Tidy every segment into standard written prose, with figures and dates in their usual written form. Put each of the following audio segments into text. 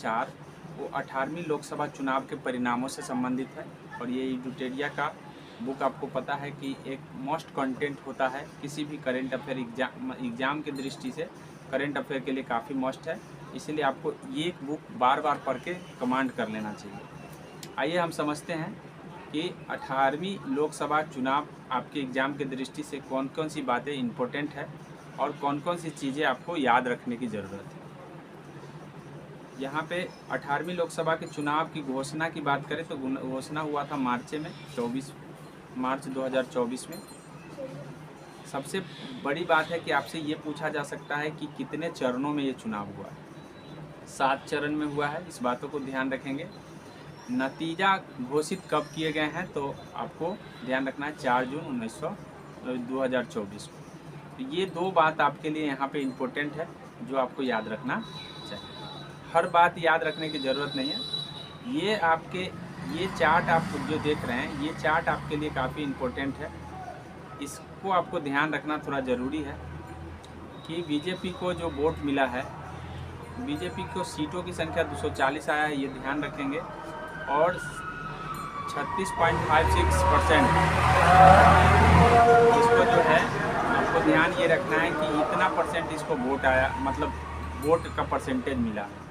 4 वो 18वीं लोकसभा चुनाव के परिणामों से संबंधित है। और ये एडुटेरिया का बुक आपको पता है कि एक मोस्ट कंटेंट होता है किसी भी करेंट अफेयर एग्ज़ाम की दृष्टि से करेंट अफेयर के लिए काफ़ी मस्ट है, इसलिए आपको ये एक बुक बार बार पढ़ के कमांड कर लेना चाहिए। आइए हम समझते हैं कि 18वीं लोकसभा चुनाव आपके एग्ज़ाम की दृष्टि से कौन कौन सी बातें इम्पोर्टेंट है और कौन कौन सी चीज़ें आपको याद रखने की ज़रूरत है। यहाँ पे 18वीं लोकसभा के चुनाव की घोषणा की बात करें तो घोषणा हुआ था मार्च में 24 मार्च 2024 में। सबसे बड़ी बात है कि आपसे ये पूछा जा सकता है कि कितने चरणों में ये चुनाव हुआ है। 7 चरण में हुआ है, इस बातों को ध्यान रखेंगे। नतीजा घोषित कब किए गए हैं तो आपको ध्यान रखना है 4 जून 2024 को। तो ये 2 बात आपके लिए यहाँ पे इम्पोर्टेंट है जो आपको याद रखना चाहिए। हर बात याद रखने की ज़रूरत नहीं है। ये चार्ट आप जो देख रहे हैं, ये चार्ट आपके लिए काफ़ी इम्पोर्टेंट है। इसको आपको ध्यान रखना थोड़ा ज़रूरी है कि बीजेपी को जो वोट मिला है, बीजेपी को सीटों की संख्या 240 आया है, ये ध्यान रखेंगे। और 36.56% इसको जो है आपको ध्यान ये रखना है कि इतना परसेंट इसको वोट आया, मतलब वोट का परसेंटेज मिला है।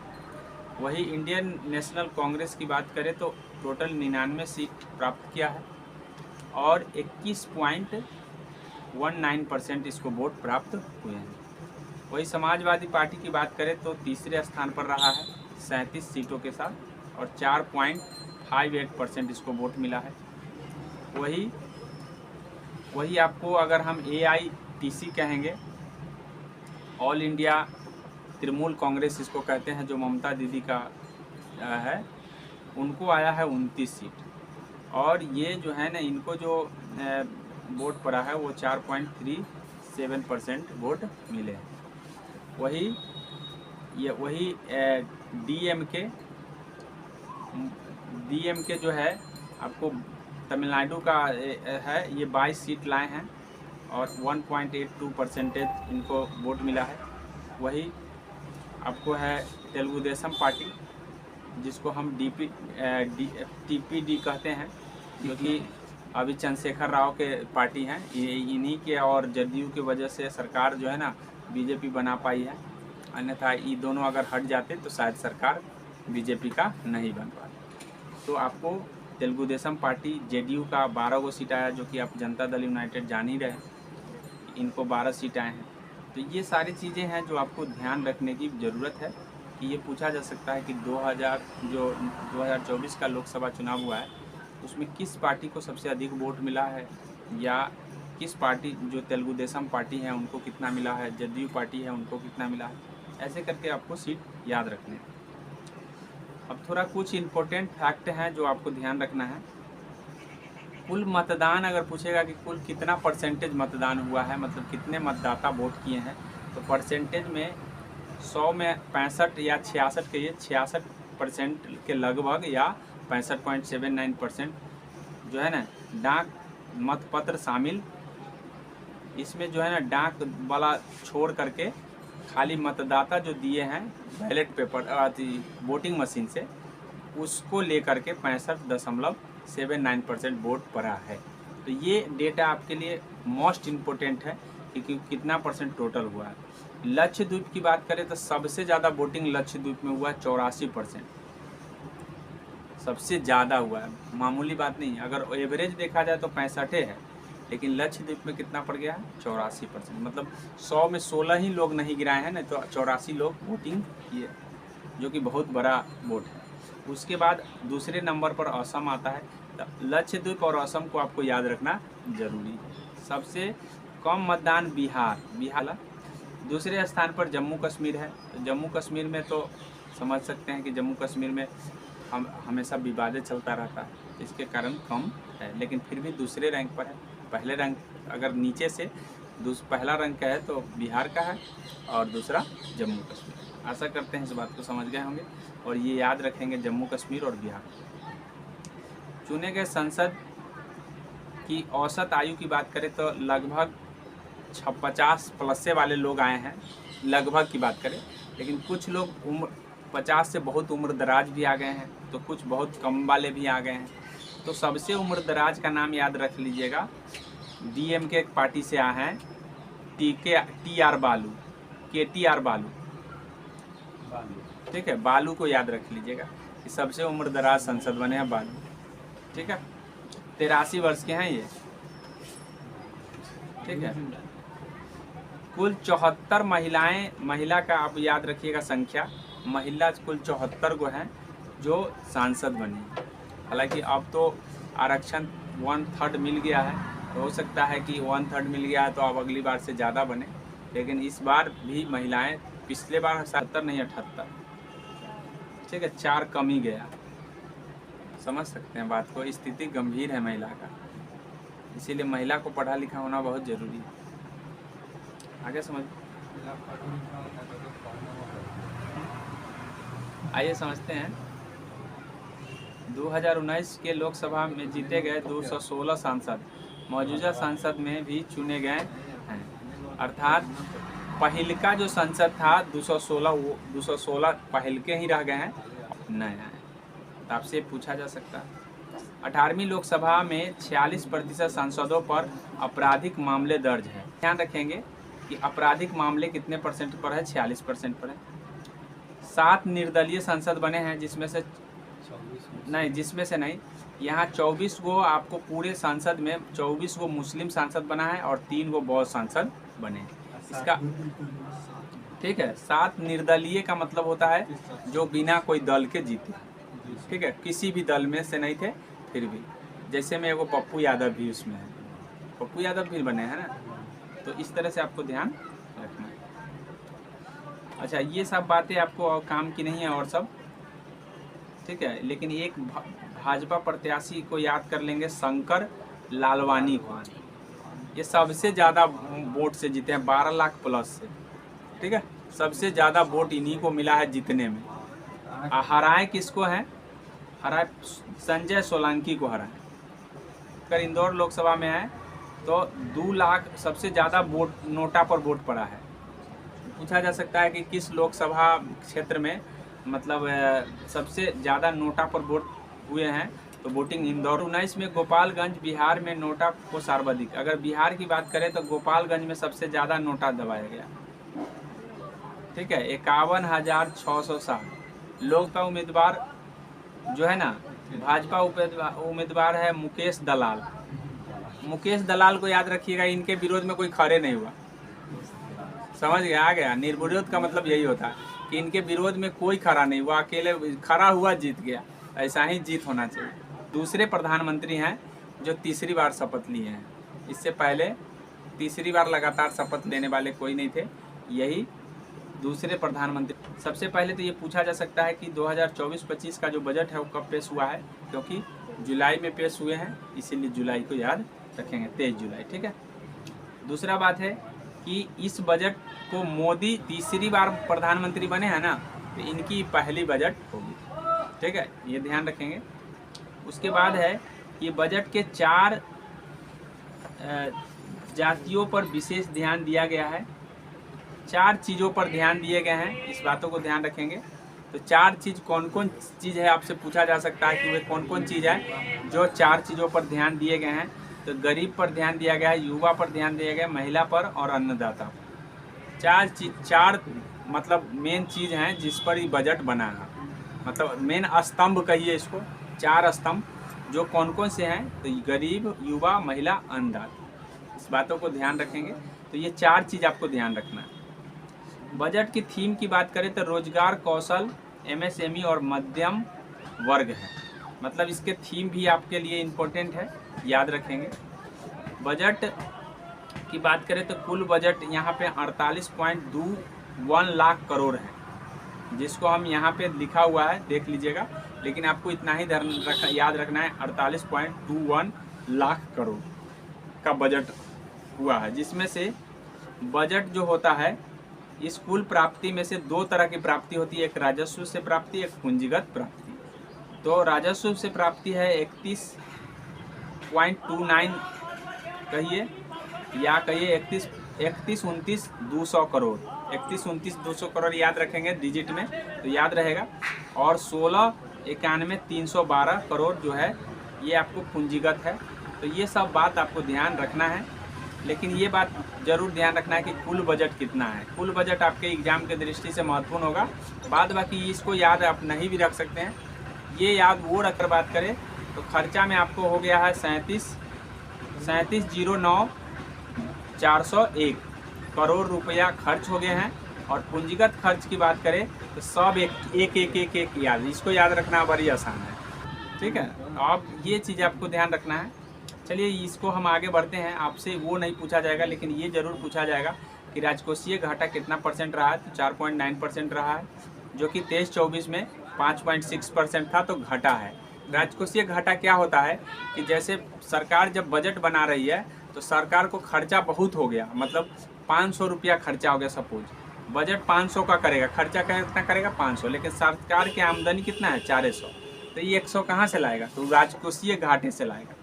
वही इंडियन नेशनल कांग्रेस की बात करें तो टोटल 99 सीट प्राप्त किया है और 21.19% इसको वोट प्राप्त हुए हैं। वही समाजवादी पार्टी की बात करें तो तीसरे स्थान पर रहा है 37 सीटों के साथ और 4.58% इसको वोट मिला है। वही आपको अगर हम AITC कहेंगे, ऑल इंडिया तृणमूल कांग्रेस इसको कहते हैं, जो ममता दीदी का है, उनको आया है 29 सीट। और ये जो है ना, इनको जो वोट पड़ा है वो 4.37% वोट मिले हैं। वही DMK जो है आपको तमिलनाडु का है, ये 22 सीट लाए हैं और 1.82% इनको वोट मिला है। वही आपको है तेलुगु देशम पार्टी, जिसको हम TPD कहते हैं, जो कि अभी चंद्रशेखर राव के पार्टी हैं। इन्हीं के और जदयू की वजह से सरकार जो है ना बीजेपी बना पाई है, अन्यथा ये दोनों अगर हट जाते तो शायद सरकार बीजेपी का नहीं बन पाती। तो आपको तेलुगु देशम पार्टी JDU का 12 गो सीट आया, जो कि आप जनता दल यूनाइटेड जान ही रहे, इनको 12 सीट आए हैं। तो ये सारी चीज़ें हैं जो आपको ध्यान रखने की ज़रूरत है कि ये पूछा जा सकता है कि 2024 का लोकसभा चुनाव हुआ है उसमें किस पार्टी को सबसे अधिक वोट मिला है, या किस पार्टी जो तेलुगु देशम पार्टी है उनको कितना मिला है, जदयू पार्टी है उनको कितना मिला है। ऐसे करके आपको सीट याद रखने हैं। अब थोड़ा कुछ इम्पोर्टेंट फैक्ट हैं जो आपको ध्यान रखना है। कुल मतदान अगर पूछेगा कि कुल कितना परसेंटेज मतदान हुआ है, मतलब कितने मतदाता वोट किए हैं, तो परसेंटेज में 100 में 65 या 66 के 66% के लगभग, या 65.79% जो है ना डाक मतपत्र शामिल। इसमें जो है ना डाक वाला छोड़ करके खाली मतदाता जो दिए हैं बैलेट पेपर वोटिंग मशीन से, उसको लेकर के 65.79% वोट पड़ा है। तो ये डेटा आपके लिए मोस्ट इम्पोर्टेंट है कि कितना परसेंट टोटल हुआ है। लक्षद्वीप की बात करें तो सबसे ज़्यादा वोटिंग लक्षद्वीप में हुआ है, 84%, सबसे ज़्यादा हुआ है, मामूली बात नहीं। अगर एवरेज देखा जाए तो 65 है, लेकिन लक्षद्वीप में कितना पड़ गया है, 84%। मतलब 100 में 16 ही लोग नहीं गिराए हैं, नहीं तो 84 लोग वोटिंग किए, जो कि बहुत बड़ा वोट है। उसके बाद दूसरे नंबर पर असम आता है। तो लक्षद्वीप और असम को आपको याद रखना जरूरी है। सबसे कम मतदान बिहार। दूसरे स्थान पर जम्मू कश्मीर है। तो जम्मू कश्मीर में तो समझ सकते हैं कि जम्मू कश्मीर में हम हमेशा विवाद चलता रहता है, इसके कारण कम है, लेकिन फिर भी दूसरे रैंक पर है। पहले रैंक अगर नीचे से पहला रैंक का है तो बिहार का है और दूसरा जम्मू कश्मीर। आशा करते हैं इस बात को समझ गए होंगे और ये याद रखेंगे, जम्मू कश्मीर और बिहार। चुने गए संसद की औसत आयु की बात करें तो लगभग 50 प्लस से वाले लोग आए हैं, लगभग की बात करें, लेकिन कुछ लोग 50 से बहुत उम्र दराज भी आ गए हैं, तो कुछ बहुत कम वाले भी आ गए हैं। तो सबसे उम्र दराज का नाम याद रख लीजिएगा, DMK एक पार्टी से आए हैं, TR बालू, KTR बालू, ठीक है, बालू को याद रख लीजिएगा कि सबसे उम्र दराज संसद बने हैं बालू, ठीक है। 83 वर्ष के हैं ये, ठीक है। कुल 74 महिला का आप याद रखिएगा संख्या, महिला कुल 74 को हैं जो सांसद बनी। हालांकि अब तो आरक्षण 1/3 मिल गया है, तो हो सकता है कि 1/3 मिल गया है तो अब अगली बार से ज़्यादा बने, लेकिन इस बार भी महिलाएं, पिछले बार 77 नहीं 78, ठीक है, 4 कम ही गया। समझ सकते हैं बात को, स्थिति गंभीर है महिला का, इसीलिए महिला को पढ़ा लिखा होना बहुत ज़रूरी है। आगे समझ, आइए समझते हैं। 2019 के लोकसभा में जीते गए 216 सांसद मौजूदा संसद में भी चुने गए हैं, अर्थात पहिलका जो संसद था 216 पहल के ही रह गए हैं, नया है। तो आपसे पूछा जा सकता है 18वीं लोकसभा में 46% सांसदों पर आपराधिक मामले दर्ज है। ध्यान रखेंगे कि आपराधिक मामले कितने परसेंट पर है, 46% पर है। 7 निर्दलीय सांसद बने हैं, जिसमें से नहीं, यहाँ 24 गो आपको पूरे सांसद में 24 गो मुस्लिम सांसद बना है और 3 गो बौद्ध सांसद बने हैं। इसका ठीक है, 7 निर्दलीय का मतलब होता है जो बिना कोई दल के जीते, ठीक है, किसी भी दल में से नहीं थे फिर भी, जैसे में एगो पप्पू यादव भी उसमें है, पप्पू यादव भी बने हैं ना, तो इस तरह से आपको ध्यान रखना है। अच्छा, ये सब बातें आपको काम की नहीं है और सब, ठीक है, लेकिन एक भाजपा प्रत्याशी को याद कर लेंगे, शंकर लालवानी को। ये सबसे ज़्यादा वोट से जीते हैं, 12 लाख प्लस से, ठीक है, सबसे ज़्यादा वोट इन्हीं को मिला है जीतने में। हराए किसको हैं, हराए संजय सोलंकी को हराए। अगर इंदौर लोकसभा में है तो 2 लाख सबसे ज़्यादा वोट नोटा पर वोट पड़ा है। पूछा जा सकता है कि किस लोकसभा क्षेत्र में मतलब सबसे ज़्यादा नोटा पर वोट हुए हैं, तो वोटिंग इंदौर। 19 में गोपालगंज बिहार में नोटा को सर्वाधिक, अगर बिहार की बात करें तो गोपालगंज में सबसे ज़्यादा नोटा दबाया गया, ठीक है, 51,607। लोकसभा उम्मीदवार जो है ना, भाजपा उम्मीदवार है मुकेश दलाल। मुकेश दलाल को याद रखिएगा, इनके विरोध में कोई खड़े नहीं हुआ, समझ गया, आ गया। निर्विरोध का मतलब यही होता है कि इनके विरोध में कोई खड़ा नहीं हुआ, अकेले खड़ा हुआ जीत गया। ऐसा ही जीत होना चाहिए। दूसरे प्रधानमंत्री हैं जो तीसरी बार शपथ लिए हैं, इससे पहले तीसरी बार लगातार शपथ लेने वाले कोई नहीं थे, यही दूसरे प्रधानमंत्री। सबसे पहले तो ये पूछा जा सकता है कि 2024-25 का जो बजट है वो कब पेश हुआ है, क्योंकि जुलाई में पेश हुए हैं, इसीलिए जुलाई को याद रखेंगे, 23 जुलाई, ठीक है। दूसरा बात है कि इस बजट को मोदी तीसरी बार प्रधानमंत्री बने हैं ना, तो इनकी पहली बजट होगी, ठीक है, ये ध्यान रखेंगे। उसके बाद है कि बजट के 4 जातियों पर विशेष ध्यान दिया गया है, 4 चीज़ों पर ध्यान दिए गए हैं, इस बातों को ध्यान रखेंगे। तो 4 चीज़ कौन कौन चीज़ है, आपसे पूछा जा सकता है कि वे कौन कौन चीज़ है जो 4 चीज़ों पर ध्यान दिए गए हैं। तो गरीब पर ध्यान दिया गया है, युवा पर ध्यान दिया गया है, महिला पर और अन्नदाता पर। 4 मतलब मेन चीज़ हैं जिस पर ये बजट बना है, मतलब मेन स्तंभ कहिए इसको, 4 स्तंभ जो कौन कौन से हैं, तो गरीब, युवा, महिला, अन्नदाता, इस बातों को ध्यान रखेंगे। तो ये 4 चीज़ आपको ध्यान रखना है। बजट की थीम की बात करें तो रोजगार, कौशल, MSME और मध्यम वर्ग है, मतलब इसके थीम भी आपके लिए इम्पोर्टेंट है, याद रखेंगे। बजट की बात करें तो कुल बजट यहाँ पे 48.21 लाख करोड़ है, जिसको हम यहाँ पे लिखा हुआ है, देख लीजिएगा, लेकिन आपको इतना ही याद रखना है, 48.21 लाख करोड़ का बजट हुआ है, जिसमें से बजट जो होता है इस कुल प्राप्ति में से 2 तरह की प्राप्ति होती है, एक राजस्व से प्राप्ति, एक पूंजीगत प्राप्ति। तो राजस्व से प्राप्ति है 31.29 कहिए, या कहिए 31-29-200 करोड़, 31-29-200 करोड़ याद रखेंगे डिजिट में तो याद रहेगा। और 16-91-312 करोड़ जो है ये आपको पूंजीगत है। तो ये सब बात आपको ध्यान रखना है, लेकिन ये बात जरूर ध्यान रखना है कि कुल बजट कितना है। कुल बजट आपके एग्जाम के दृष्टि से महत्वपूर्ण होगा। बाद बाकी इसको याद आप नहीं भी रख सकते हैं, ये याद वो रखकर बात करें तो खर्चा में आपको हो गया है 37,09,401 करोड़ रुपया खर्च हो गए हैं। और पूंजीगत खर्च की बात करें तो सब एक याद, इसको याद रखना बड़ी आसान है, ठीक है। आप ये चीज़ आपको ध्यान रखना है। चलिए इसको हम आगे बढ़ते हैं। आपसे वो नहीं पूछा जाएगा, लेकिन ये जरूर पूछा जाएगा कि राजकोषीय घाटा कितना % रहा है। तो 4.9% रहा है, जो कि 23-24 में 5.6% था, तो घटा है। राजकोषीय घाटा क्या होता है कि जैसे सरकार जब बजट बना रही है तो सरकार को खर्चा बहुत हो गया, मतलब 500 रुपया खर्चा हो गया। सपोज बजट 500 का करेगा, खर्चा कितना करेगा 500, लेकिन सरकार की आमदनी कितना है 400, तो ये 100 कहाँ से लाएगा, तो राजकोषीय घाटे से लाएगा।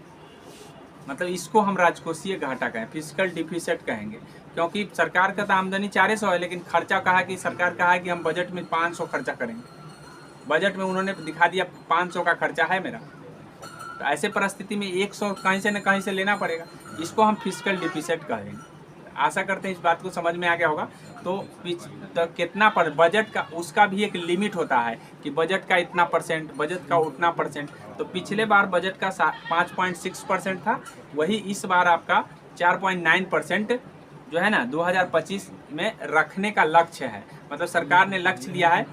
मतलब इसको हम राजकोषीय घाटा कहें, फिस्कल डिफिसिट कहेंगे, क्योंकि सरकार का तो आमदनी 400 है, लेकिन खर्चा कहा कि सरकार कहा कि हम बजट में 500 खर्चा करेंगे। बजट में उन्होंने दिखा दिया 500 का खर्चा है मेरा, तो ऐसे परिस्थिति में 100 कहीं से न कहीं से लेना पड़ेगा। इसको हम फिस्कल डिफिसिट कहेंगे। आशा करते हैं इस बात को समझ में आ गया होगा। तो कितना पर बजट का, उसका भी एक लिमिट होता है कि बजट का इतना %, बजट का उतना %। तो पिछले बार बजट का 5.6% था, वही इस बार आपका 4.9% जो है ना 2025 में रखने का लक्ष्य है। मतलब सरकार ने लक्ष्य लिया है,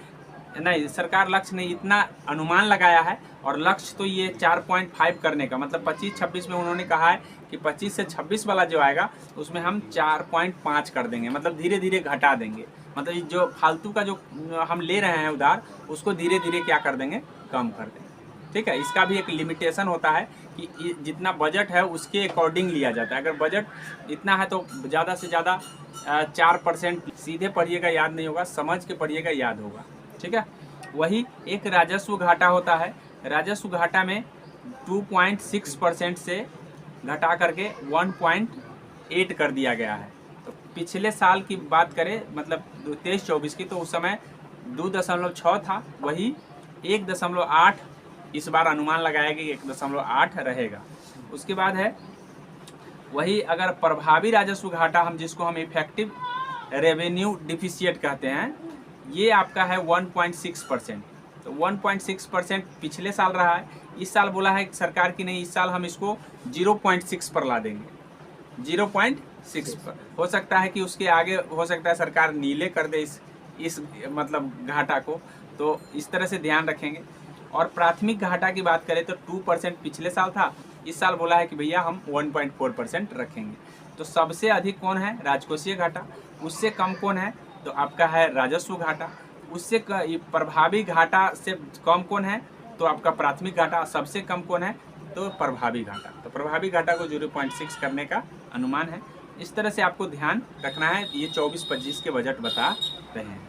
नहीं सरकार लक्ष्य नहीं, इतना अनुमान लगाया है, और लक्ष्य तो ये 4.5 करने का, मतलब 25-26 में उन्होंने कहा है कि 25 से 26 वाला जो आएगा उसमें हम 4.5 कर देंगे, मतलब धीरे धीरे घटा देंगे। मतलब जो फालतू का जो हम ले रहे हैं उधार, उसको धीरे धीरे क्या कर देंगे, कम कर देंगे, ठीक है। इसका भी एक लिमिटेशन होता है कि जितना बजट है उसके अकॉर्डिंग लिया जाता है। अगर बजट इतना है तो ज़्यादा से ज़्यादा 4%, सीधे पढ़िएगा याद नहीं होगा, समझ के पढ़िएगा याद होगा, ठीक है। वही एक राजस्व घाटा होता है। राजस्व घाटा में 2.6% से घटा करके 1.8 कर दिया गया है। तो पिछले साल की बात करें, मतलब 23-24 की, तो उस समय 2.6 था, वही 1.8 इस बार अनुमान लगाया कि 1.8 रहेगा। उसके बाद है वही, अगर प्रभावी राजस्व घाटा हम जिसको हम इफेक्टिव रेवेन्यू डिफिसिट कहते हैं, ये आपका है 1.6%। तो 1.6% पिछले साल रहा है, इस साल बोला है सरकार की नहीं, इस साल हम इसको 0.6 पर ला देंगे। 0.6 पर हो सकता है कि उसके आगे हो सकता है सरकार नीले कर दे इस मतलब घाटा को, तो इस तरह से ध्यान रखेंगे। और प्राथमिक घाटा की बात करें तो 2% पिछले साल था, इस साल बोला है कि भैया हम 1.4% रखेंगे। तो सबसे अधिक कौन है, राजकोषीय घाटा। उससे कम कौन है, तो आपका है राजस्व घाटा। उससे प्रभावी घाटा से कम कौन है, तो आपका प्राथमिक घाटा। सबसे कम कौन है, तो प्रभावी घाटा। तो प्रभावी घाटा को 0.6 करने का अनुमान है। इस तरह से आपको ध्यान रखना है। ये 24-25 के बजट बता रहे हैं।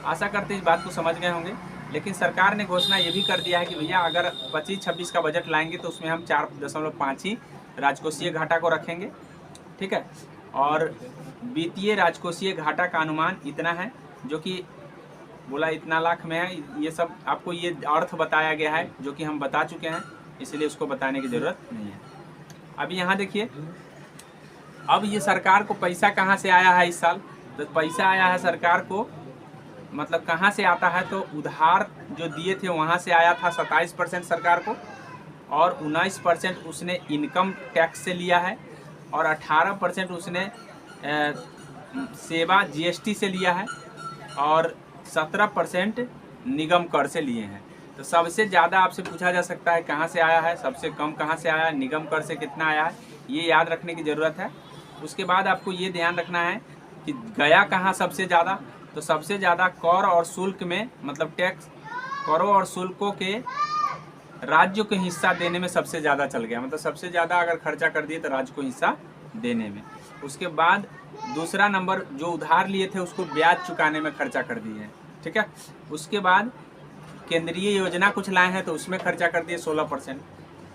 आशा करते इस बात को समझ गए होंगे। लेकिन सरकार ने घोषणा ये भी कर दिया है कि भैया अगर 25-26 का बजट लाएंगे तो उसमें हम 4.5 ही राजकोषीय घाटा को रखेंगे, ठीक है। और वित्तीय राजकोषीय घाटा का अनुमान इतना है, जो कि बोला इतना लाख में है। ये सब आपको ये अर्थ बताया गया है, जो कि हम बता चुके हैं, इसलिए उसको बताने की ज़रूरत नहीं है। अब यहाँ देखिए, अब ये सरकार को पैसा कहाँ से आया है इस साल, तो पैसा आया है सरकार को, मतलब कहाँ से आता है, तो उधार जो दिए थे वहाँ से आया था 27% सरकार को, और 19% उसने इनकम टैक्स से लिया है, और 18% उसने सेवा GST से लिया है, और 17% निगम कर से लिए हैं। तो सबसे ज़्यादा आपसे पूछा जा सकता है कहाँ से आया है, सबसे कम कहाँ से आया है, निगम कर से कितना आया है, ये याद रखने की ज़रूरत है। उसके बाद आपको ये ध्यान रखना है कि गया कहाँ सबसे ज़्यादा, तो सबसे ज़्यादा कर और शुल्क में, मतलब टैक्स, करों और शुल्कों के राज्य को हिस्सा देने में सबसे ज़्यादा चल गया। मतलब सबसे ज़्यादा अगर खर्चा कर दिए तो राज्य को हिस्सा देने में। उसके बाद दूसरा नंबर, जो उधार लिए थे उसको ब्याज चुकाने में खर्चा कर दिए हैं, ठीक है। उसके बाद केंद्रीय योजना कुछ लाए हैं तो उसमें खर्चा कर दिए 16%।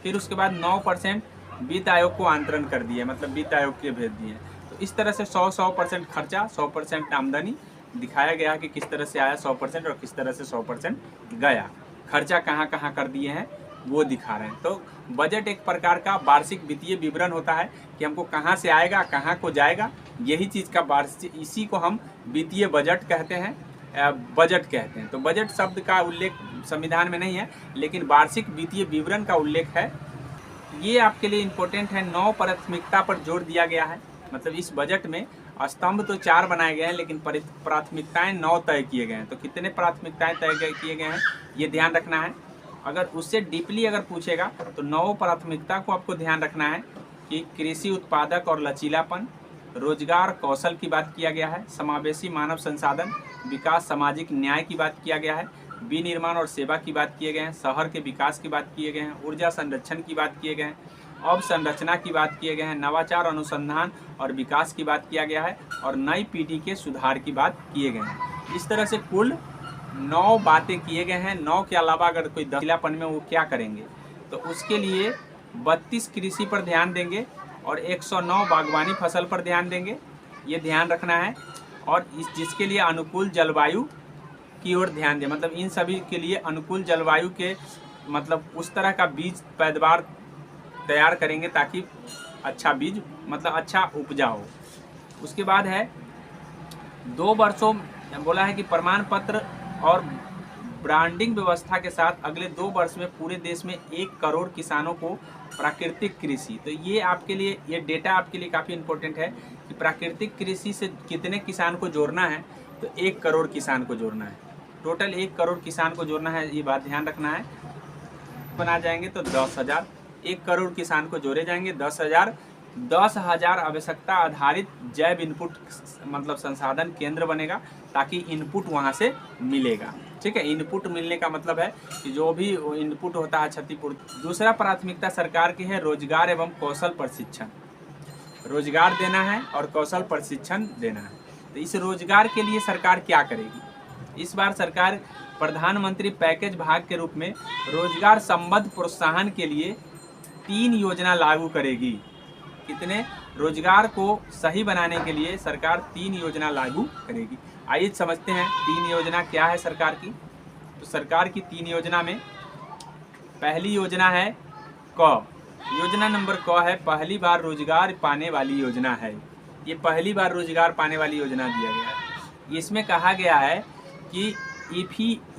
फिर उसके बाद 9% वित्त आयोग को आंतरण कर दिए, मतलब वित्त आयोग के भेज दिए। तो तो इस तरह से 100% खर्चा 100% आमदनी दिखाया गया कि किस तरह से आया 100% और किस तरह से 100% गया, खर्चा कहाँ कहाँ कर दिए हैं वो दिखा रहे हैं। तो बजट एक प्रकार का वार्षिक वित्तीय विवरण होता है कि हमको कहाँ से आएगा कहाँ को जाएगा, यही चीज़ का वार्षिक, इसी को हम वित्तीय बजट कहते हैं, बजट कहते हैं। तो बजट शब्द का उल्लेख संविधान में नहीं है, लेकिन वार्षिक वित्तीय विवरण का उल्लेख है। ये आपके लिए इम्पोर्टेंट है। 9 प्राथमिकता पर जोर दिया गया है। मतलब इस बजट में स्तंभ तो 4 बनाए गए हैं, लेकिन प्राथमिकताएं 9 तय किए गए हैं। तो कितने प्राथमिकताएं तय किए गए हैं ये ध्यान रखना है। अगर उससे डीपली अगर पूछेगा तो 9 प्राथमिकता को आपको ध्यान रखना है कि कृषि उत्पादक और लचीलापन, रोजगार कौशल की बात किया गया है, समावेशी मानव संसाधन विकास, सामाजिक न्याय की बात किया गया है, विनिर्माण और सेवा की बात किए गए हैं, शहर के विकास की बात किए गए हैं, ऊर्जा संरक्षण की बात किए गए हैं, अवसंरचना की बात किए गए हैं, नवाचार अनुसंधान और विकास की बात किया गया है, और नई पीढ़ी के सुधार की बात किए गए हैं। इस तरह से कुल 9 बातें किए गए हैं। 9 के अलावा अगर कोई दखिलापन में वो क्या करेंगे, तो उसके लिए 32 कृषि पर ध्यान देंगे और 109 बागवानी फसल पर ध्यान देंगे, ये ध्यान रखना है। और जिसके लिए अनुकूल जलवायु की ओर ध्यान दें, मतलब इन सभी के लिए अनुकूल जलवायु के मतलब उस तरह का बीज पैदावार तैयार करेंगे ताकि अच्छा बीज मतलब अच्छा उपजा हो। उसके बाद है 2 वर्षों बोला है कि प्रमाण पत्र और ब्रांडिंग व्यवस्था के साथ अगले 2 वर्ष में पूरे देश में 1 करोड़ किसानों को प्राकृतिक कृषि, तो ये आपके लिए ये डेटा आपके लिए काफ़ी इम्पोर्टेंट है कि प्राकृतिक कृषि से कितने किसान को जोड़ना है, तो 1 करोड़ किसान को जोड़ना है। टोटल 1 करोड़ किसान को जोड़ना है, ये बात ध्यान रखना है। बना जाएंगे तो 10,000, 1 करोड़ किसान को जोड़े जाएंगे 10,000 आवश्यकता आधारित जैव इनपुट मतलब संसाधन केंद्र बनेगा ताकि इनपुट वहाँ से मिलेगा। ठीक है, इनपुट मिलने का मतलब है कि जो भी इनपुट होता है क्षतिपूर्ति। दूसरा प्राथमिकता सरकार की है रोजगार एवं कौशल प्रशिक्षण, रोजगार देना है और कौशल प्रशिक्षण देना है। तो इस रोजगार के लिए सरकार क्या करेगी, इस बार सरकार प्रधानमंत्री पैकेज भाग के रूप में रोजगार संबद्ध प्रोत्साहन के लिए 3 योजना लागू करेगी। कितने, रोजगार को सही बनाने के लिए सरकार 3 योजना लागू करेगी। आइए समझते हैं 3 योजना क्या है सरकार की। तो सरकार की 3 योजना में पहली योजना है क, योजना नंबर क है पहली बार रोजगार पाने वाली योजना है। ये पहली बार रोजगार पाने वाली योजना दिया गया है। इसमें कहा गया है कि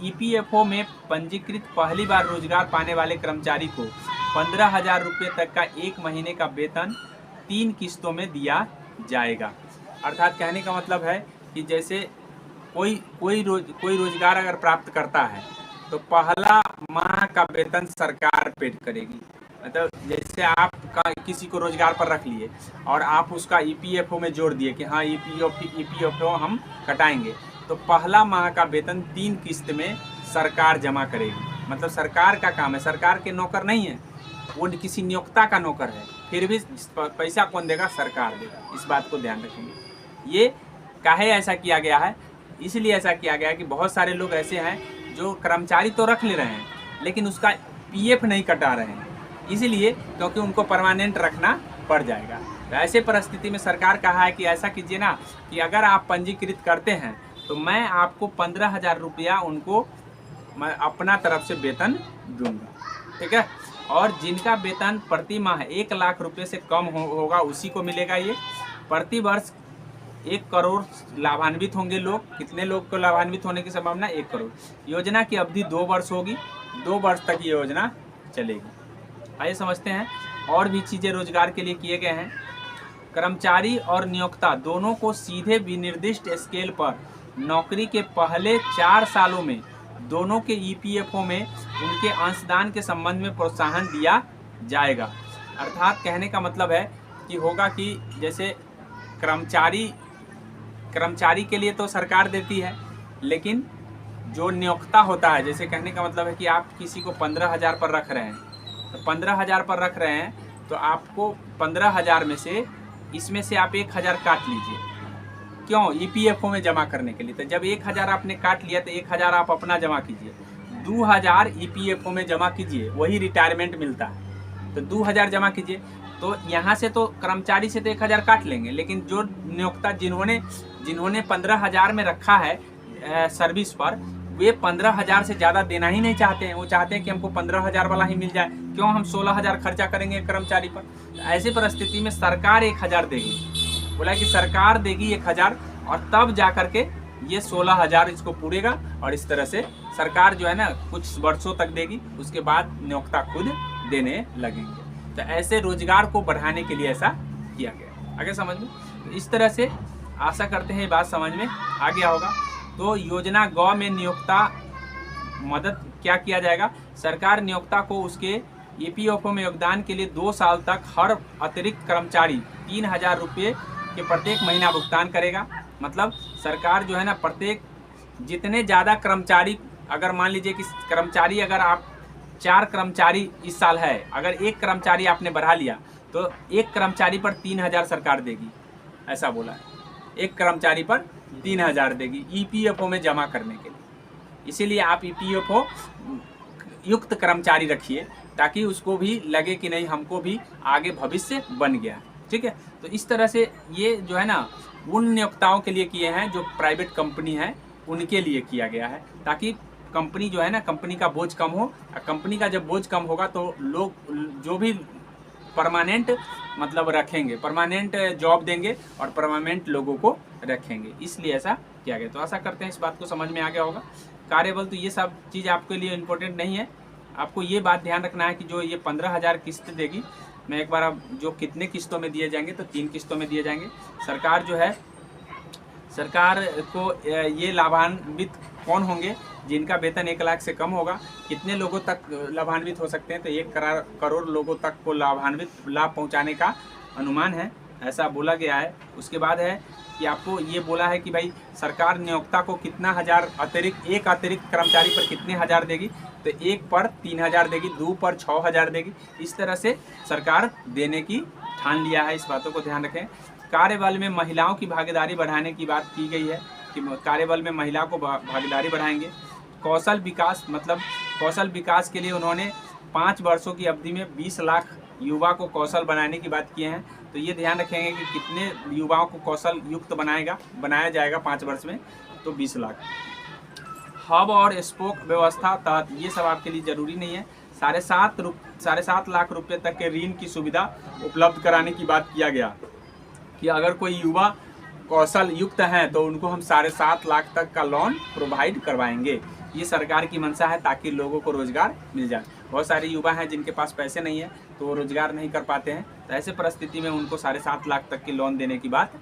ईपीएफओ में पंजीकृत पहली बार रोजगार पाने वाले कर्मचारी को 15,000 रुपये तक का 1 महीने का वेतन 3 किस्तों में दिया जाएगा। अर्थात कहने का मतलब है कि जैसे कोई रोजगार अगर प्राप्त करता है तो पहला माह का वेतन सरकार पेड करेगी। मतलब जैसे आप किसी को रोजगार पर रख लिए और आप उसका ईपीएफओ में जोड़ दिए कि हाँ ईपीएफओ हम कटाएंगे, तो पहला माह का वेतन 3 किस्त में सरकार जमा करेगी। मतलब सरकार का काम है, सरकार के नौकर नहीं है, वो किसी नियोक्ता का नौकर है, फिर भी पैसा कौन देगा, सरकार देगा। इस बात को ध्यान रखेंगे। ये काहे ऐसा किया गया है, इसलिए ऐसा किया गया है कि बहुत सारे लोग ऐसे हैं जो कर्मचारी तो रख ले रहे हैं लेकिन उसका पीएफ नहीं कटा रहे हैं, इसलिए क्योंकि उनको परमानेंट रखना पड़ जाएगा। तो ऐसे परिस्थिति में सरकार कहा है कि ऐसा कीजिए ना कि अगर आप पंजीकृत करते हैं तो मैं आपको 15,000 रुपया उनको मैं अपना तरफ से वेतन दूंगा। ठीक है, और जिनका वेतन प्रति माह 1 लाख रुपये से कम होगा उसी को मिलेगा ये। प्रति वर्ष 1 करोड़ लाभान्वित होंगे लोग। कितने लोग को लाभान्वित होने की संभावना, 1 करोड़। योजना की अवधि 2 वर्ष होगी, 2 वर्ष तक ये योजना चलेगी। आइए समझते हैं और भी चीज़ें रोजगार के लिए किए गए हैं। कर्मचारी और नियोक्ता दोनों को सीधे विनिर्दिष्ट स्केल पर नौकरी के पहले 4 सालों में दोनों के ईपीएफओ में उनके अंशदान के संबंध में प्रोत्साहन दिया जाएगा। अर्थात कहने का मतलब है कि होगा कि जैसे कर्मचारी के लिए तो सरकार देती है, लेकिन जो नियोक्ता होता है, जैसे कहने का मतलब है कि आप किसी को 15,000 पर रख रहे हैं, तो 15,000 पर रख रहे हैं तो आपको 15,000 में से इसमें से आप 1,000 काट लीजिए। क्यों, ईपीएफओ में जमा करने के लिए। तो जब 1,000 आपने काट लिया तो 1,000 आप अपना जमा कीजिए, 2,000 ईपीएफओ में जमा कीजिए, वही रिटायरमेंट मिलता है। तो 2,000 जमा कीजिए, तो यहाँ से तो कर्मचारी से तो 1000 काट लेंगे, लेकिन जो नियोक्ता जिन्होंने 15,000 में रखा है सर्विस पर, वे 15,000 से ज़्यादा देना ही नहीं चाहते हैं। वो चाहते हैं कि हमको 15,000 वाला ही मिल जाए, क्यों हम 16,000 खर्चा करेंगे कर्मचारी पर। तो ऐसी परिस्थिति में सरकार 1,000 देगी, बोला कि सरकार देगी 1,000 और तब जा करके ये 16,000 इसको पूरेगा। और इस तरह से सरकार जो है ना कुछ वर्षों तक देगी, उसके बाद नियोक्ता खुद देने लगेंगे। तो ऐसे रोजगार को बढ़ाने के लिए ऐसा किया गया। आगे समझ में, तो इस तरह से आशा करते हैं ये बात समझ में आ गया होगा। तो योजना गौ में नियोक्ता मदद क्या किया जाएगा, सरकार नियोक्ता को उसके EPFO में योगदान के लिए 2 साल तक हर अतिरिक्त कर्मचारी 3,000 रुपये के प्रत्येक महीना भुगतान करेगा। मतलब सरकार जो है ना प्रत्येक जितने ज़्यादा कर्मचारी, अगर मान लीजिए कि कर्मचारी अगर आप 4 कर्मचारी इस साल है, अगर 1 कर्मचारी आपने बढ़ा लिया तो 1 कर्मचारी पर 3,000 सरकार देगी, ऐसा बोला है। 1 कर्मचारी पर 3,000 देगी EPFO में जमा करने के लिए। इसीलिए आप EPFO युक्त कर्मचारी रखिए, ताकि उसको भी लगे कि नहीं हमको भी आगे भविष्य बन गया। ठीक है, तो इस तरह से ये जो है ना उन नियोक्ताओं के लिए किए हैं जो प्राइवेट कंपनी है, उनके लिए किया गया है, ताकि कंपनी जो है ना, कंपनी का बोझ कम हो। कंपनी का जब बोझ कम होगा तो लोग जो भी परमानेंट मतलब रखेंगे, परमानेंट जॉब देंगे और परमानेंट लोगों को रखेंगे, इसलिए ऐसा किया गया। तो आशा करते हैं इस बात को समझ में आ गया होगा। कार्यबल तो ये सब चीज़ आपके लिए इम्पोर्टेंट नहीं है। आपको ये बात ध्यान रखना है कि जो ये 15,000 किस्त देगी, मैं एक बार अब जो कितने किस्तों में दिए जाएंगे, तो 3 किस्तों में दिए जाएंगे। सरकार जो है, सरकार को ये लाभान्वित कौन होंगे, जिनका वेतन 1 लाख से कम होगा। कितने लोगों तक लाभान्वित हो सकते हैं, तो 1 करोड़ लोगों तक को लाभ पहुंचाने का अनुमान है, ऐसा बोला गया है। उसके बाद है कि आपको ये बोला है कि भाई सरकार नियोक्ता को कितना हज़ार अतिरिक्त, 1 अतिरिक्त कर्मचारी पर कितने हज़ार देगी, तो 1 पर 3,000 देगी, 2 पर 6,000 देगी। इस तरह से सरकार देने की ठान लिया है, इस बातों को ध्यान रखें। कार्यबल में महिलाओं की भागीदारी बढ़ाने की बात की गई है कि कार्यबल में महिला को भागीदारी बढ़ाएंगे। कौशल विकास, मतलब कौशल विकास के लिए उन्होंने 5 वर्षों की अवधि में 20 लाख युवा को कौशल बनाने की बात किए हैं। तो ये ध्यान रखेंगे कि कितने युवाओं को कौशल युक्त बनाया जाएगा 5 वर्ष में, तो 20 लाख। हब और स्पोक व्यवस्था तहत ये सब आपके लिए ज़रूरी नहीं है। 7.5 लाख रुपये तक के ऋण की सुविधा उपलब्ध कराने की बात किया गया कि अगर कोई युवा कौशल युक्त हैं तो उनको हम 7.5 लाख तक का लोन प्रोवाइड करवाएंगे। ये सरकार की मंशा है, ताकि लोगों को रोजगार मिल जाए। बहुत सारे युवा हैं जिनके पास पैसे नहीं है, तो वो रोजगार नहीं कर पाते हैं। तो ऐसे परिस्थिति में उनको 7.5 लाख तक की लोन देने की बात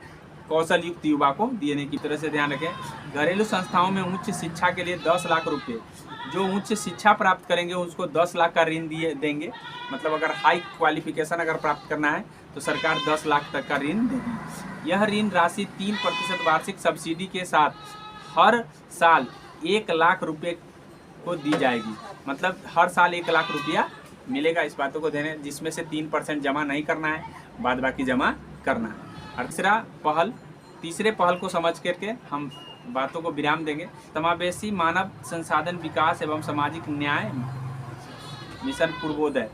कौशल युक्त युवा को देने की तरह से ध्यान रखें। घरेलू संस्थाओं में उच्च शिक्षा के लिए 10 लाख रुपये, जो उच्च शिक्षा प्राप्त करेंगे उसको 10 लाख का ऋण देंगे। मतलब अगर हाई क्वालिफिकेशन अगर प्राप्त करना है तो सरकार 10 लाख तक का ऋण देगी। यह ऋण राशि 3% वार्षिक सब्सिडी के साथ हर साल 1 लाख रुपये को दी जाएगी। मतलब हर साल 1 लाख रुपया मिलेगा। इस बातों को देने, जिसमें से 3% जमा नहीं करना है, बाद बाकी जमा करना है। और तीसरे पहल को समझ करके हम बातों को विराम देंगे। समावेशी मानव संसाधन विकास एवं सामाजिक न्याय मिशन पूर्वोदय।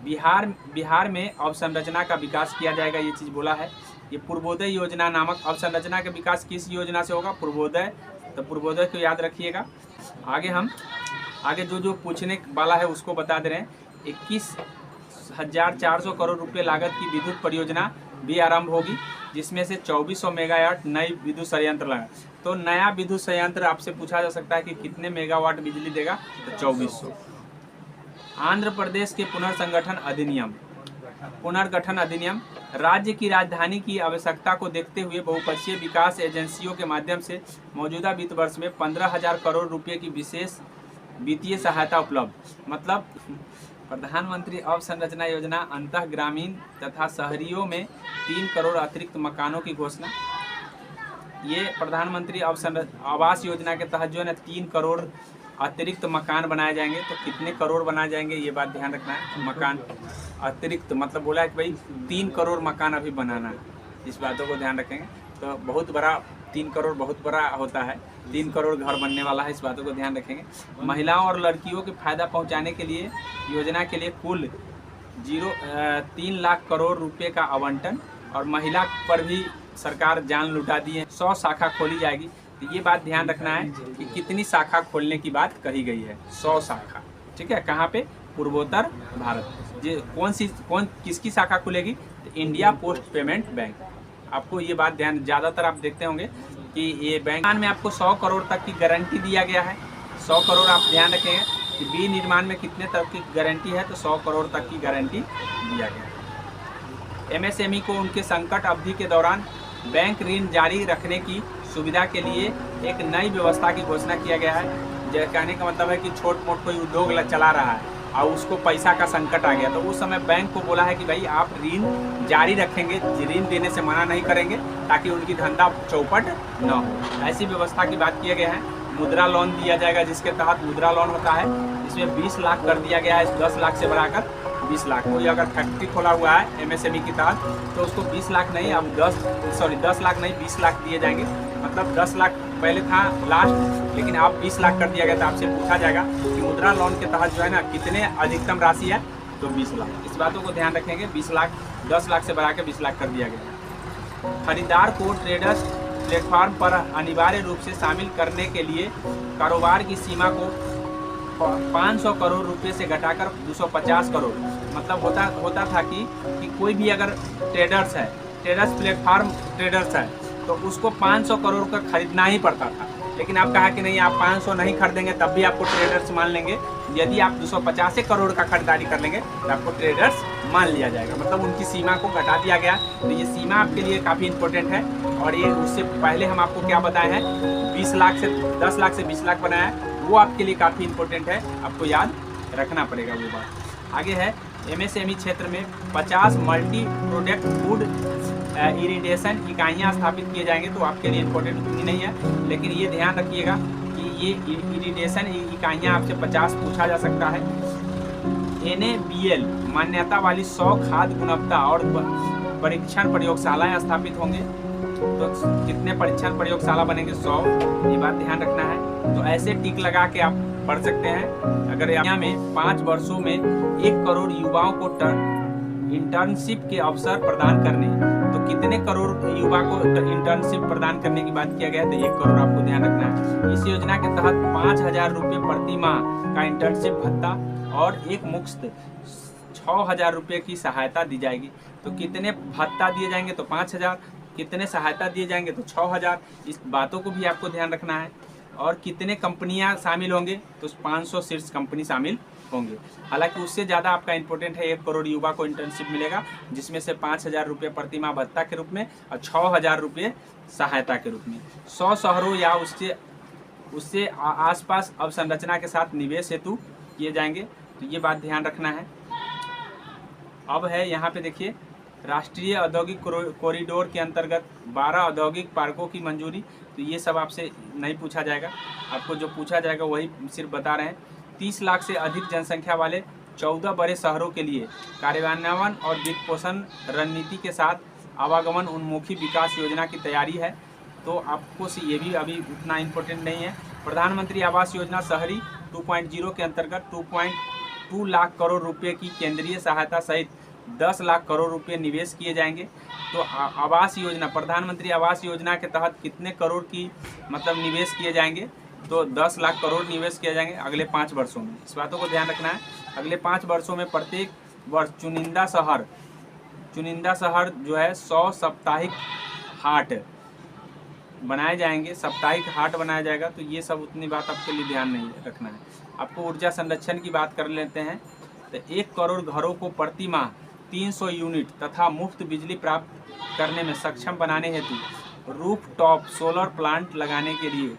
बिहार में अवसंरचना का विकास किया जाएगा, ये चीज़ बोला है। ये पूर्वोदय योजना नामक अवसंरचना का विकास किस योजना से होगा, पूर्वोदय। तो पूर्वोदय को याद रखिएगा। आगे जो पूछने वाला है उसको बता दे रहे हैं। 21,400 करोड़ रुपये लागत की विद्युत परियोजना भी आरंभ होगी, जिसमें से 2400 मेगावाट नई विद्युत संयंत्र लगा। तो नया विद्युत संयंत्र आपसे पूछा जा सकता है कि कितने मेगावाट बिजली देगा, तो 2400। आंध्र प्रदेश के पुनर्गठन अधिनियम राज्य की राजधानी की आवश्यकता को देखते हुए बहुपक्षीय विकास एजेंसियों के माध्यम से मौजूदा वित्त वर्ष में 15,000 करोड़ रुपये की विशेष वित्तीय सहायता उपलब्ध। मतलब प्रधानमंत्री अवसंरचना योजना अंतः ग्रामीण तथा शहरियों में 3 करोड़ अतिरिक्त मकानों की घोषणा। ये प्रधानमंत्री आवास योजना के तहत जो है ना 3 करोड़ अतिरिक्त मकान बनाए जाएंगे। तो कितने करोड़ बनाए जाएंगे ये बात ध्यान रखना है। मकान अतिरिक्त मतलब बोला है कि भाई 3 करोड़ मकान अभी बनाना है, इस बातों को ध्यान रखेंगे। तो बहुत बड़ा 3 करोड़ बहुत बड़ा होता है, 3 करोड़ घर बनने वाला है, इस बातों को ध्यान रखेंगे। महिलाओं और लड़कियों के फायदा पहुंचाने के लिए योजना के लिए कुल 3 लाख करोड़ रुपए का आवंटन, और महिला पर भी सरकार जान लुटा दी है। 100 शाखा खोली जाएगी। तो ये बात ध्यान रखना है कि कितनी शाखा खोलने की बात कही गई है, 100 शाखा। ठीक है, कहाँ पे? पूर्वोत्तर भारत। ये किसकी शाखा खुलेगी? तो इंडिया पोस्ट पेमेंट बैंक। आपको ये बात ध्यान, ज़्यादातर आप देखते होंगे कि ये बैंक में आपको 100 करोड़ तक की गारंटी दिया गया है। 100 करोड़ आप ध्यान रखेंगे कि विनिर्माण में कितने तक की गारंटी है, तो 100 करोड़ तक की गारंटी दिया गया है। एमएसएमई को उनके संकट अवधि के दौरान बैंक ऋण जारी रखने की सुविधा के लिए एक नई व्यवस्था की घोषणा किया गया है। कहने का मतलब है कि छोट मोट कोई उद्योग चला रहा है और उसको पैसा का संकट आ गया, तो उस समय बैंक को बोला है कि भाई आप ऋण जारी रखेंगे, ऋण देने से मना नहीं करेंगे, ताकि उनकी धंधा चौपट न हो। ऐसी व्यवस्था की बात किया गया है। मुद्रा लोन दिया जाएगा, जिसके तहत मुद्रा लोन होता है, इसमें 20 लाख कर दिया गया है, 10 लाख से बढ़ाकर 20 लाख। कोई अगर फैक्ट्री खोला हुआ है एमएसएमई के तहत, तो उसको 20 लाख नहीं, अब 10 लाख नहीं 20 लाख दिए जाएंगे। मतलब 10 लाख पहले था लास्ट, लेकिन अब 20 लाख कर दिया गया। था आपसे पूछा जाएगा कि मुद्रा लोन के तहत जो है ना कितने अधिकतम राशि है, तो 20 लाख। इस बातों को ध्यान रखेंगे। 20 लाख 10 लाख से बढ़ा के 20 लाख कर दिया गया। खरीदार को ट्रेडर्स प्लेटफॉर्म पर अनिवार्य रूप से शामिल करने के लिए कारोबार की सीमा को 500 करोड़ रुपए से घटाकर 250 करोड़। मतलब होता था कि कोई भी अगर ट्रेडर्स है, ट्रेडर्स प्लेटफॉर्म ट्रेडर्स है, तो उसको 500 करोड़ का खरीदना ही पड़ता था। लेकिन आप कहा कि नहीं, आप 500 नहीं खरीदेंगे तब भी आपको ट्रेडर्स मान लेंगे। यदि आप 250 करोड़ का खरीदारी कर लेंगे तो आपको ट्रेडर्स मान लिया जाएगा। मतलब उनकी सीमा को घटा दिया गया। तो ये सीमा आपके लिए काफ़ी इंपॉर्टेंट है। और ये उससे पहले हम आपको क्या बताए हैं, 10 लाख से 20 लाख बनाया है, वो आपके लिए काफ़ी इंपॉर्टेंट है, आपको याद रखना पड़ेगा वो बात। आगे है, एमएसएमई क्षेत्र में 50 मल्टी प्रोडक्ट फूड इरिडेशन इकाइयाँ स्थापित किए जाएंगे। तो आपके लिए इंपॉर्टेंट उतनी नहीं है, लेकिन ये ध्यान रखिएगा कि ये इरिडेशन इकाइयाँ आपसे 50 पूछा जा सकता है। NABL मान्यता वाली 100 खाद्य गुणवत्ता और परीक्षण प्रयोगशालाएं स्थापित होंगे। तो कितने परीक्षण प्रयोगशाला बनेंगे? 100। ये बात ध्यान रखना है। तो ऐसे टिक लगा के आप पढ़ सकते हैं। अगर यहाँ में 5 वर्षों में 1 करोड़ युवाओं को इंटर्नशिप के अवसर प्रदान करने, तो कितने करोड़ युवा को इंटर्नशिप प्रदान करने की बात किया गया है? तो 1 करोड़ आपको ध्यान रखना है। इस योजना के तहत 5000 रुपये प्रति माह का इंटर्नशिप भत्ता और एक मुफ्त 6000 रुपये की सहायता दी जाएगी। तो कितने भत्ता दिए जाएंगे? तो 5000। कितने सहायता दिए जाएंगे? तो 6000। इस बातों को भी आपको ध्यान रखना है। और कितने कंपनियां शामिल होंगे? तो 500 शीर्ष कंपनी शामिल होंगे। हालांकि उससे ज़्यादा आपका इंपॉर्टेंट है, 1 करोड़ युवा को इंटर्नशिप मिलेगा, जिसमें से 5000 रुपये प्रति माह भत्ता के रूप में और 6000 रुपये सहायता के रूप में। 100 शहरों या उससे आसपास अवसंरचना के साथ निवेश हेतु किए जाएंगे। तो ये बात ध्यान रखना है। अब है यहाँ पे देखिए, राष्ट्रीय औद्योगिक कॉरिडोर के अंतर्गत 12 औद्योगिक पार्कों की मंजूरी। तो ये सब आपसे नहीं पूछा जाएगा, आपको जो पूछा जाएगा वही सिर्फ बता रहे हैं। 30 लाख से अधिक जनसंख्या वाले 14 बड़े शहरों के लिए कार्यान्वयन और वित्तपोषण रणनीति के साथ आवागमन उन्मुखी विकास योजना की तैयारी है। तो आपको से ये भी अभी उतना इम्पोर्टेंट नहीं है। प्रधानमंत्री आवास योजना शहरी 2.0 के अंतर्गत 2.2 लाख करोड़ रुपए की केंद्रीय सहायता सहित 10 लाख करोड़ रुपए निवेश किए जाएंगे। तो आवास योजना, प्रधानमंत्री आवास योजना के तहत कितने करोड़ की मतलब निवेश किए जाएंगे? तो 10 लाख करोड़ निवेश किए जाएंगे अगले 5 वर्षों में। इस बातों को ध्यान रखना है। अगले 5 वर्षों में प्रत्येक वर्ष चुनिंदा शहर जो है 100 साप्ताहिक हाट बनाए जाएंगे, साप्ताहिक हाट बनाया जाएगा। तो ये सब उतनी बात आपके लिए ध्यान नहीं रखना है। आपको ऊर्जा संरक्षण की बात कर लेते हैं। तो 1 करोड़ घरों को प्रति माह 300 यूनिट तथा मुफ्त बिजली प्राप्त करने में सक्षम बनाने हेतु रूफटॉप सोलर प्लांट लगाने के लिए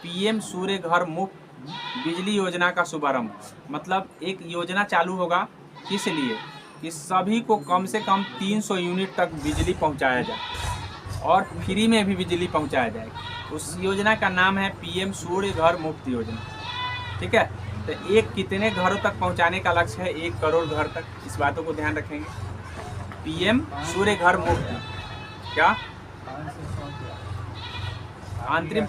PM सूर्य घर मुफ्त बिजली योजना का शुभारंभ। मतलब एक योजना चालू होगा, किस लिए? कि सभी को कम से कम 300 यूनिट तक बिजली पहुंचाया जाए और फ्री में भी बिजली पहुंचाया जाएगी। उस योजना का नाम है PM सूर्य घर मुफ्त योजना। ठीक है, तो एक कितने घरों तक पहुंचाने का लक्ष्य है? 1 करोड़ घर तक। इस बातों को ध्यान रखेंगे। PM सूर्य घर मुफ्त क्या अंतरिम,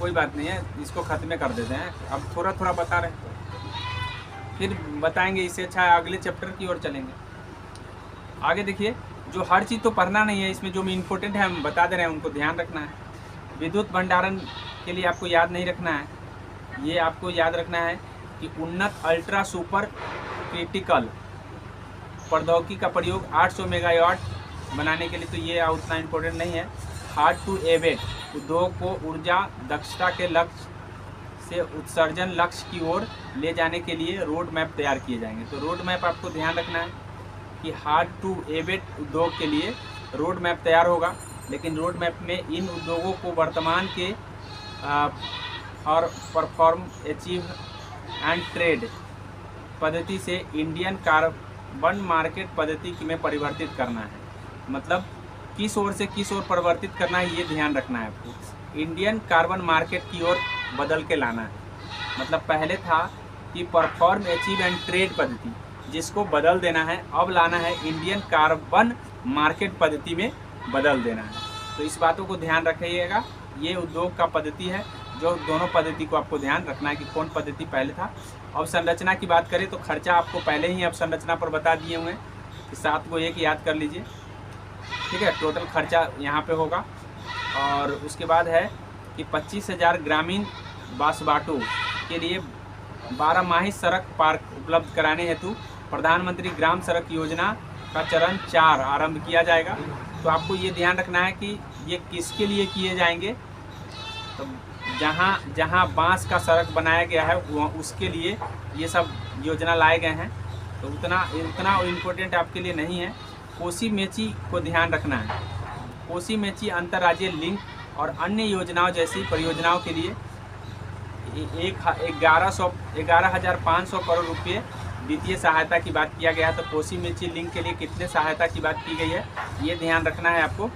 कोई बात नहीं है, इसको खत्म कर देते हैं। अब थोड़ा थोड़ा बता रहे हैं। फिर बताएंगे, इससे अच्छा अगले चैप्टर की ओर चलेंगे। आगे देखिए, जो हर चीज़ तो पढ़ना नहीं है, इसमें जो इम्पोर्टेंट है हम बता दे रहे हैं, उनको ध्यान रखना है। विद्युत भंडारण के लिए आपको याद नहीं रखना है, ये आपको याद रखना है कि उन्नत अल्ट्रा सुपर क्रिटिकल प्रौद्योगिकी का प्रयोग 800 मेगावाट बनाने के लिए, तो ये उतना इम्पोर्टेंट नहीं है। हार्ड टू एबेट उद्योग को ऊर्जा दक्षता के लक्ष्य से उत्सर्जन लक्ष्य की ओर ले जाने के लिए रोड मैप तैयार किए जाएंगे। तो रोड मैप आपको ध्यान रखना है कि हार्ड टू एबेट उद्योग के लिए रोड मैप तैयार होगा, लेकिन रोड मैप में इन उद्योगों को वर्तमान के और परफॉर्म अचीव एंड ट्रेड पद्धति से इंडियन कार्बन मार्केट पद्धति में परिवर्तित करना है। मतलब किस ओर से किस ओर परिवर्तित करना है, ये ध्यान रखना है आपको। इंडियन कार्बन मार्केट की ओर बदल के लाना है। मतलब पहले था कि परफॉर्म अचीव एंड ट्रेड पद्धति, जिसको बदल देना है, अब लाना है इंडियन कार्बन मार्केट पद्धति में बदल देना है। तो इस बातों को ध्यान रखिएगा। ये उद्योग का पद्धति है, जो दोनों पद्धति को आपको ध्यान रखना है कि कौन पद्धति पहले था। अब संरचना की बात करें तो खर्चा आपको पहले ही अब संरचना पर बता दिए हुए हैं कि 7 को 1 याद कर लीजिए, ठीक है। टोटल खर्चा यहाँ पे होगा। और उसके बाद है कि 25,000 ग्रामीण बासबाटों के लिए 12 माही सड़क पार्क उपलब्ध कराने हेतु प्रधानमंत्री ग्राम सड़क योजना का चरण 4 आरंभ किया जाएगा। तो आपको ये ध्यान रखना है कि ये किसके लिए किए जाएंगे। तो जहाँ बांस का सड़क बनाया गया है उसके लिए ये सब योजना लाए गए हैं। तो उतना इम्पोर्टेंट आपके लिए नहीं है। कोसी मेची को ध्यान रखना है। कोसी मेची अंतर्राज्यीय लिंक और अन्य योजनाओं जैसी परियोजनाओं के लिए 11,500 करोड़ रुपये वित्तीय सहायता की बात किया गया है। तो कोसी मेची लिंक के लिए कितने सहायता की बात की गई है, ये ध्यान रखना है आपको।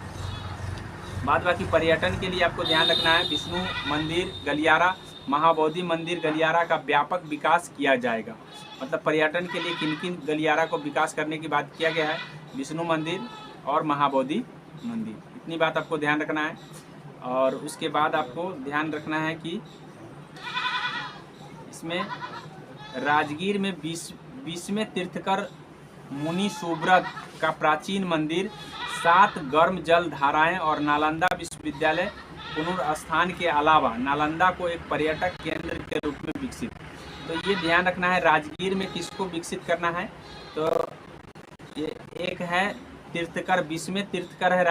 बाद बाकी पर्यटन के लिए आपको ध्यान रखना है, विष्णु मंदिर गलियारा, महाबोधि मंदिर गलियारा का व्यापक विकास किया जाएगा। मतलब पर्यटन के लिए किन किन गलियारा को विकास करने की बात किया गया है, विष्णु मंदिर और महाबोधि मंदिर, इतनी बात आपको ध्यान रखना है। और उसके बाद आपको ध्यान रखना है कि इसमें राजगीर में 20वें तीर्थकर मुनि सुब्रत का प्राचीन मंदिर, 7 गर्म जल धाराएं और नालंदा विश्वविद्यालय पुनर्स्थान के अलावा नालंदा को एक पर्यटक केंद्र के रूप में विकसित। तो ये ध्यान रखना है राजगीर में किसको विकसित करना है। तो ये एक है तीर्थकर, 20वें तीर्थकर है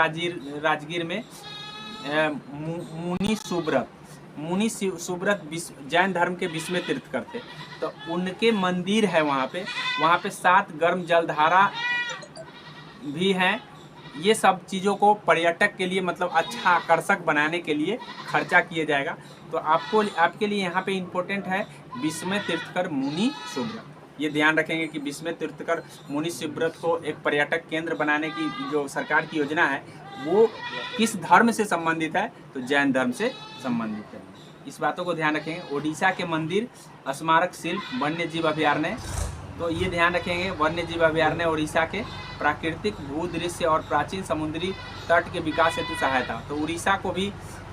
राजगीर में मुनि सुब्रत जैन धर्म के 20वें तीर्थकर थे। तो उनके मंदिर है वहाँ पे 7 गर्म जलधारा भी हैं। ये सब चीज़ों को पर्यटक के लिए मतलब अच्छा आकर्षक बनाने के लिए खर्चा किया जाएगा। तो आपके लिए यहाँ पे इम्पोर्टेंट है 20वें तीर्थकर मुनि सुब्रत। ये ध्यान रखेंगे कि 20वें तीर्थकर मुनि सुब्रत को एक पर्यटक केंद्र बनाने की जो सरकार की योजना है वो किस धर्म से संबंधित है, तो जैन धर्म से संबंधित है। इस बातों को ध्यान रखेंगे। ओडिशा के मंदिर स्मारक शिल्प वन्य जीव अभयारण्य, तो ये ध्यान रखेंगे वन्य जीव अभयारण्य उड़ीसा के प्राकृतिक भूदृश्य और प्राचीन समुद्री तट के विकास हेतु सहायता। तो उड़ीसा को भी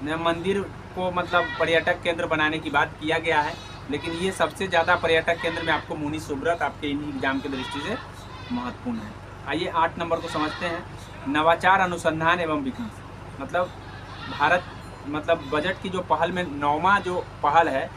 मंदिर को मतलब पर्यटक केंद्र बनाने की बात किया गया है, लेकिन ये सबसे ज़्यादा पर्यटक केंद्र में आपको मुनि सुब्रत आपके इन एग्जाम की दृष्टि से महत्वपूर्ण है। आइए 8 नंबर को समझते हैं, नवाचार अनुसंधान एवं विकास। मतलब भारत मतलब बजट की जो पहल में 8वां जो पहल है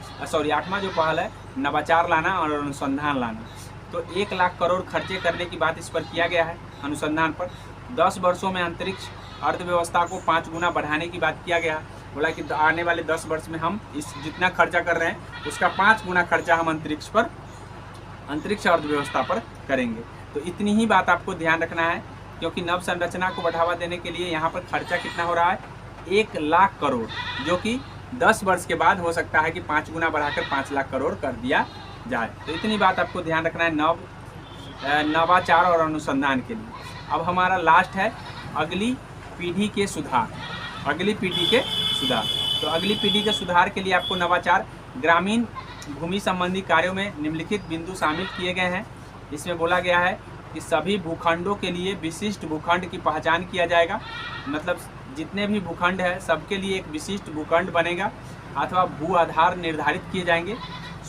नवाचार लाना और अनुसंधान लाना। तो 1 लाख करोड़ खर्चे करने की बात इस पर किया गया है अनुसंधान पर। 10 वर्षों में अंतरिक्ष अर्थव्यवस्था को 5 गुना बढ़ाने की बात किया गया है। बोला कि आने वाले 10 वर्ष में हम इस जितना खर्चा कर रहे हैं उसका 5 गुना खर्चा हम अंतरिक्ष अर्थव्यवस्था पर करेंगे। तो इतनी ही बात आपको ध्यान रखना है, क्योंकि नव संरचना को बढ़ावा देने के लिए यहाँ पर खर्चा कितना हो रहा है, 1 लाख करोड़, जो कि 10 वर्ष के बाद हो सकता है कि 5 गुना बढ़ाकर 5 लाख करोड़ कर दिया जाए। तो इतनी बात आपको ध्यान रखना है नवाचार और अनुसंधान के लिए। अब हमारा लास्ट है अगली पीढ़ी के सुधार। तो अगली पीढ़ी के सुधार के लिए आपको नवाचार ग्रामीण भूमि संबंधी कार्यों में निम्नलिखित बिंदु शामिल किए गए हैं। इसमें बोला गया है कि सभी भूखंडों के लिए विशिष्ट भूखंड की पहचान किया जाएगा। मतलब जितने भी भूखंड है सबके लिए एक विशिष्ट भूखंड बनेगा अथवा भू आधार निर्धारित किए जाएंगे।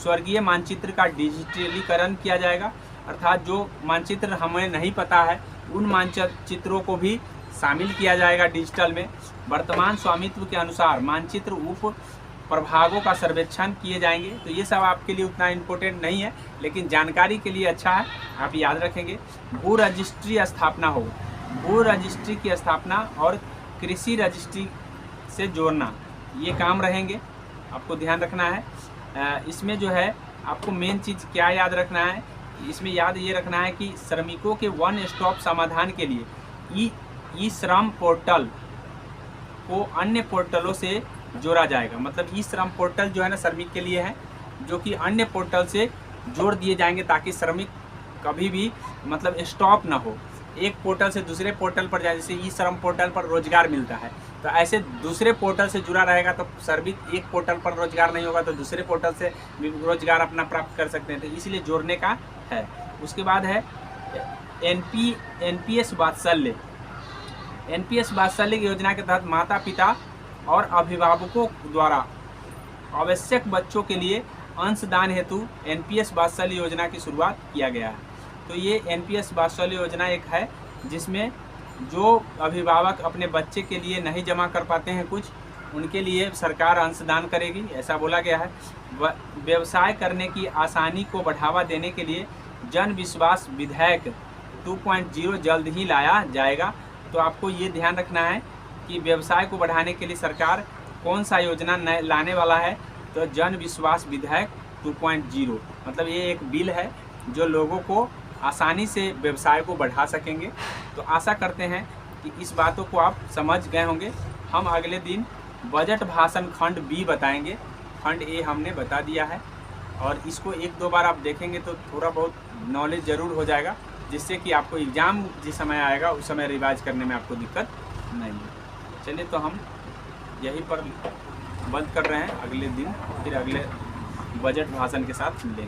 स्वर्गीय मानचित्र का डिजिटलीकरण किया जाएगा, अर्थात जो मानचित्र हमें नहीं पता है उन मानचित्रों को भी शामिल किया जाएगा डिजिटल में। वर्तमान स्वामित्व के अनुसार मानचित्र उप प्रभागों का सर्वेक्षण किए जाएंगे। तो ये सब आपके लिए उतना इम्पोर्टेंट नहीं है, लेकिन जानकारी के लिए अच्छा है, आप याद रखेंगे। भू रजिस्ट्री स्थापना हो, भू रजिस्ट्री की स्थापना और कृषि रजिस्ट्री से जोड़ना, ये काम रहेंगे, आपको ध्यान रखना है। इसमें जो है आपको मेन चीज़ क्या याद रखना है, इसमें याद ये रखना है कि श्रमिकों के वन स्टॉप समाधान के लिए ई श्रम पोर्टल को अन्य पोर्टलों से जोड़ा जाएगा। मतलब ई श्रम पोर्टल जो है ना श्रमिक के लिए है, जो कि अन्य पोर्टल से जोड़ दिए जाएंगे ताकि श्रमिक कभी भी मतलब स्टॉप ना हो, एक पोर्टल से दूसरे पोर्टल पर जाए। जैसे ई श्रम पोर्टल पर रोजगार मिलता है, तो ऐसे दूसरे पोर्टल से जुड़ा रहेगा तो श्रमिक एक पोर्टल पर रोजगार नहीं होगा तो दूसरे पोर्टल से रोजगार अपना प्राप्त कर सकते हैं, तो इसलिए जोड़ने का है। उसके बाद है एनपीएस वात्सल्य। एनपीएस वात्सल्य योजना के तहत माता पिता और अभिभावकों द्वारा आवश्यक बच्चों के लिए अंशदान हेतु एनपीएस वात्सल्य योजना की शुरुआत किया गया है। तो ये एनपीएस वात्सल्य योजना एक है जिसमें जो अभिभावक अपने बच्चे के लिए नहीं जमा कर पाते हैं कुछ, उनके लिए सरकार अंशदान करेगी, ऐसा बोला गया है। व्यवसाय करने की आसानी को बढ़ावा देने के लिए जन विश्वास विधेयक 2.0 जल्द ही लाया जाएगा। तो आपको ये ध्यान रखना है कि व्यवसाय को बढ़ाने के लिए सरकार कौन सा योजना लाने वाला है, तो जन विश्वास विधेयक 2.0, मतलब ये एक बिल है जो लोगों को आसानी से व्यवसाय को बढ़ा सकेंगे। तो आशा करते हैं कि इस बातों को आप समझ गए होंगे। हम अगले दिन बजट भाषण खंड बी बताएंगे, खंड ए हमने बता दिया है, और इसको एक दो बार आप देखेंगे तो थोड़ा बहुत नॉलेज ज़रूर हो जाएगा, जिससे कि आपको एग्ज़ाम जिस समय आएगा उस समय रिवाइज करने में आपको दिक्कत नहीं है। चलिए, तो हम यहीं पर बंद कर रहे हैं, अगले दिन फिर अगले बजट भाषण के साथ मिलेंगे।